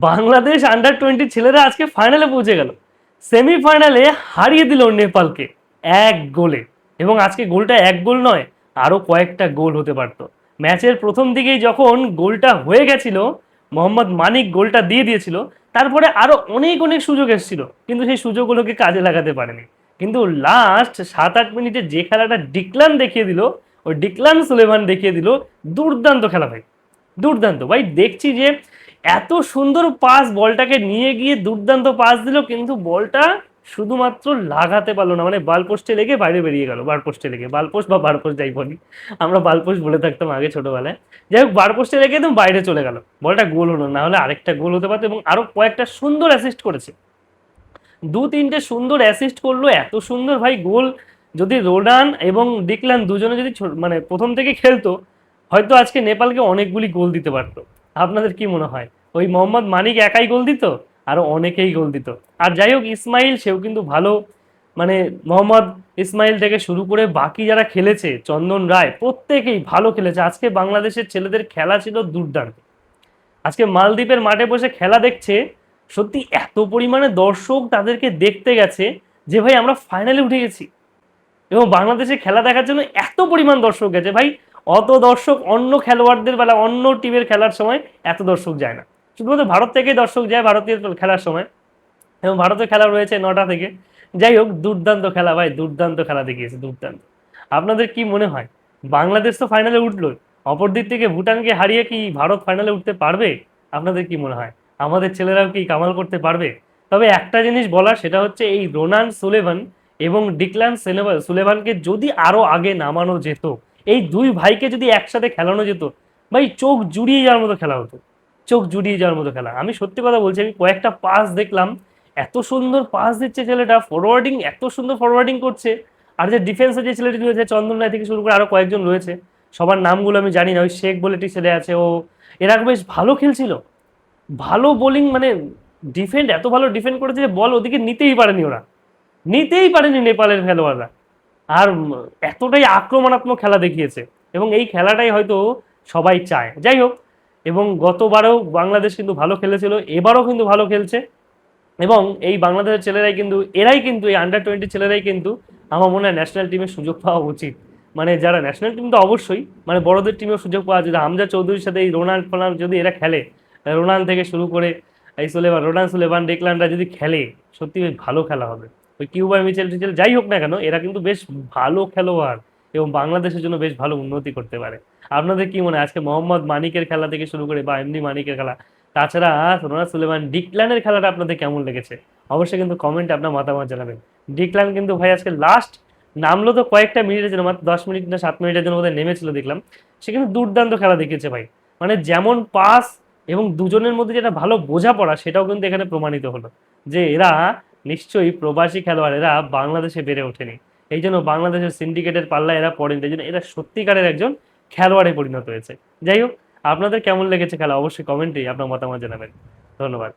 Bangladesh under 20 ছেলেরা আজকে ফাইনালে পৌঁছে গেল। সেমিফাইনালে হারিয়ে দিল নেপালকে 1 গোলে। এবং আজকে গোলটা 1 গোল নয়, আরো কয়েকটা গোল হতে পারতো। ম্যাচের প্রথম দিকেই যখন গোলটা হয়ে গেছিল, মোহাম্মদ মানিক গোলটা দিয়ে দিয়েছিল, তারপরে আরো অনেক অনেক সুযোগ এসেছিল, কিন্তু সেই সুযোগগুলোকে কাজে লাগাতে পারেনি। কিন্তু লাস্ট 7-8 মিনিটে যে খেলাটা ডিক্লান দেখিয়ে দিল, ওই ডিক্লান সুলেমান দেখিয়ে দিল দুর্দান্ত খেলা ভাই। দুর্দান্ত ভাই, দেখছি যে এত সুন্দর পাস, বলটাকে নিয়ে গিয়ে দুর্দান্ত পাস দিল, কিন্তু বলটা শুধুমাত্র লাগাতে পারলো না, মানে বাল পোস্টে লেগে বাইরে বেরিয়ে গেল। বার পোস্টে লেগে, বাল পোস্ট বা বার পোস্ট যাই বলি, আমরা বাল পোস্ট বলে থাকতাম আগে ছোটবেলায়। যাই হোক, বার পোস্টে লেগে একদম বাইরে চলে গেল, বলটা গোল হলো না, হলে আরেকটা গোল হতে পারতো। এবং আরো কয়েকটা সুন্দর অ্যাসিস্ট করেছে, 2-3টে সুন্দর অ্যাসিস্ট করলো, এত সুন্দর ভাই গোল। যদি রোডান এবং ডিক্লান দুজনে যদি মানে প্রথম থেকে খেলতো, হয়তো আজকে নেপালকে অনেকগুলি গোল দিতে পারতো। আপনাদের কি মনে হয়? ওই মোহাম্মদ মানিক একাই গোল দিত, আরো অনেকেই গোল দিত। আর যাই হোক, ইসমাইল সেও কিন্তু ভালো, মানে মোহাম্মদ ইসমাইল থেকে শুরু করে বাকি যারা খেলেছে, চন্দন রায়, প্রত্যেকেই ভালো খেলেছে। আজকে বাংলাদেশের ছেলেদের খেলা ছিল দুর্দান্ত। আজকে মালদ্বীপের মাঠে বসে খেলা দেখছে, সত্যি এত পরিমাণে দর্শক তাদেরকে দেখতে গেছে যে ভাই আমরা ফাইনালে উঠে গেছি। এবং বাংলাদেশে খেলা দেখার জন্য এত পরিমাণ দর্শক গেছে ভাই, অত দর্শক অন্য খেলোয়াড়দের বেলা, অন্য টিমের খেলার সময় এত দর্শক যায় না। শুধুমাত্র ভারত থেকেই দর্শক যায় ভারতীয় খেলার সময়, এবং ভারতের খেলা রয়েছে 9টা থেকে। যাই হোক, দুর্দান্ত খেলা ভাই, দুর্দান্ত খেলা দেখিয়েছে, দুর্দান্ত। আপনাদের কি মনে হয়, বাংলাদেশ তো ফাইনালে উঠলো, অপর দিক থেকে ভুটানকে হারিয়ে কি ভারত ফাইনালে উঠতে পারবে? আপনাদের কি মনে হয়, আমাদের ছেলেরাও কি কামাল করতে পারবে? তবে একটা জিনিস বলার, সেটা হচ্ছে এই রোনান সুলেভান এবং ডিক্লান সুলেভানকে যদি আরো আগে নামানো যেত, এই দুই ভাইকে যদি একসাথে খেলানো যেত, ভাই চোখ জুড়িয়ে যাওয়ার মতো খেলা হতো। চোখ জুড়িয়ে যাওয়ার মতো খেলা। আমি সত্যি কথা বলছি, আমি কয়েকটা পাস দেখলাম, এত সুন্দর পাস দিচ্ছে ছেলেটা, ফরওয়ার্ডিং এত সুন্দর ফরওয়ার্ডিং করছে। আর যে ডিফেন্সে যে ছেলেটি রয়েছে, চন্দন রায় থেকে শুরু করে আরো কয়েকজন রয়েছে, সবার নামগুলো আমি জানি না, ওই শেখ বলে একটি ছেলে আছে, ও এরা বেশ ভালো খেলছিল, ভালো বোলিং, মানে ডিফেন্ড, এত ভালো ডিফেন্ড করেছে যে বল ওদিকে নিতেই পারেনি ওরা, নিতেই পারেনি নেপালের খেলোয়াড়রা। আর এতটাই আক্রমণাত্মক খেলা দেখিয়েছে, এবং এই খেলাটাই হয়তো সবাই চায়। যাই হোক, এবং গতবারেও বাংলাদেশ কিন্তু ভালো খেলেছিল, এবারও কিন্তু ভালো খেলছে। এবং এই বাংলাদেশের ছেলেরাই কিন্তু, এরাই কিন্তু, এই আন্ডার 20 ছেলেরাই কিন্তু আমার মনে হয় ন্যাশনাল টিমে সুযোগ পাওয়া উচিত। মানে যারা ন্যাশনাল টিম তো অবশ্যই, মানে বড়দের টিমেও সুযোগ পাওয়া যদি হামজা চৌধুরীর সাথে এই রোনাল্ড ফোনাল্ড যদি এরা খেলে, রোনাল্ড থেকে শুরু করে এই সুলেমান, রোনান সুলেমান, ডেকলানরা যদি খেলে, সত্যি বেশ ভালো খেলা হবে। ওই কিউবার মিচেল টিচেল যাই হোক না কেন, এরা কিন্তু বেশ ভালো খেলোয়াড়, এবং বাংলাদেশের জন্য বেশ ভালো উন্নতি করতে পারে। আপনাদের কি মনে হয়, আজকে মোহাম্মদ মানিকের খেলা থেকে শুরু করে বা এমনি মানিকের খেলা, তাছাড়া রোনাল্ড সুলেমান, ডিক্লানের খেলাটা আপনাদের কেমন লেগেছে? অবশ্যই কিন্তু কমেন্টে আপনার মতামত জানাবেন। ডিক্লান কিন্তু ভাই আজকে লাস্ট নামলো তো কয়েকটা মিনিটের জন্য, মাত্র 10 মিনিট না 7 মিনিটের জন্য বোধহয় নেমেছিল দেখলাম। সে কিন্তু দুর্দান্ত খেলা দেখিয়েছে ভাই, মানে যেমন পাস এবং দুজনের মধ্যে যেটা ভালো বোঝাপড়া, সেটাও কিন্তু এখানে প্রমাণিত হলো যে এরা নিশ্চয়ই প্রবাসী খেলোয়াড়, এরা বাংলাদেশে বেড়ে ওঠেনি, এই জন্য বাংলাদেশের সিন্ডিকেটের পাল্লায় এরা পড়েনি, এই জন্য এরা সত্যিকারের একজন খেলোয়াড়ে পরিণত হয়েছে। যাই হোক, আপনাদের কেমন লেগেছে খেলা অবশ্যই কমেন্টেই আপনার মতামত জানাবেন। ধন্যবাদ।